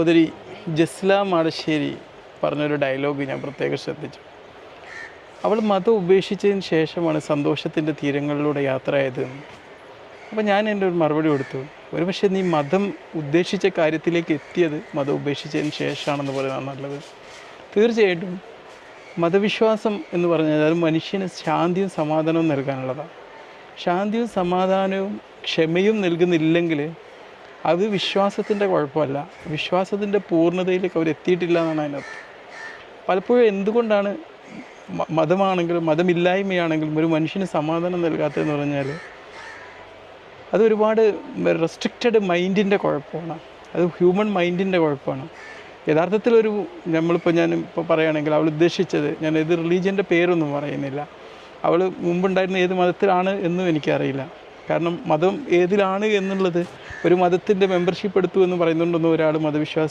സഹോദരി ജസ്ല മാടശ്ശേരി പറഞ്ഞൊരു ഡയലോഗ് ഞാൻ പ്രത്യേകം ശ്രദ്ധിച്ചു. അവൾ മതം ഉപേക്ഷിച്ചതിന് ശേഷമാണ് സന്തോഷത്തിൻ്റെ തീരങ്ങളിലൂടെ യാത്രയായത്. അപ്പോൾ ഞാൻ എൻ്റെ ഒരു മറുപടി കൊടുത്തു, ഒരുപക്ഷെ നീ മതം ഉദ്ദേശിച്ച കാര്യത്തിലേക്ക് എത്തിയത് മതം ഉപേക്ഷിച്ചതിന് ശേഷമാണെന്ന് പറയുന്നതാണ് നല്ലത്. തീർച്ചയായിട്ടും മതവിശ്വാസം എന്ന് പറഞ്ഞാൽ അത് മനുഷ്യന് ശാന്തിയും സമാധാനവും നൽകാനുള്ളതാണ്. ശാന്തിയും സമാധാനവും ക്ഷമയും നൽകുന്നില്ലെങ്കിൽ അത് വിശ്വാസത്തിൻ്റെ കുഴപ്പമല്ല, വിശ്വാസത്തിൻ്റെ പൂർണ്ണതയിലേക്ക് അവരെത്തിയിട്ടില്ല എന്നാണ് അതിനകത്ത്. പലപ്പോഴും എന്തുകൊണ്ടാണ് മതമാണെങ്കിലും മതമില്ലായ്മയാണെങ്കിലും ഒരു മനുഷ്യന് സമാധാനം നൽകാത്തതെന്ന് പറഞ്ഞാൽ അതൊരുപാട് റെസ്ട്രിക്റ്റഡ് മൈൻഡിൻ്റെ കുഴപ്പമാണ്, അത് ഹ്യൂമൻ മൈൻഡിൻ്റെ കുഴപ്പമാണ്. യഥാർത്ഥത്തിലൊരു ഞാനിപ്പോൾ പറയുകയാണെങ്കിൽ അവൾ ഉദ്ദേശിച്ചത്, ഞാൻ ഏത് റിലീജിയൻ്റെ പേരൊന്നും പറയുന്നില്ല, അവൾ മുമ്പുണ്ടായിരുന്ന ഏത് മതത്തിലാണ് എന്നും എനിക്കറിയില്ല. കാരണം മതം ഏതിലാണ് എന്നുള്ളത് ഒരു മതത്തിൻ്റെ മെമ്പർഷിപ്പ് എടുത്തു എന്ന് പറയുന്നുണ്ടൊന്നും ഒരാൾ മതവിശ്വാസ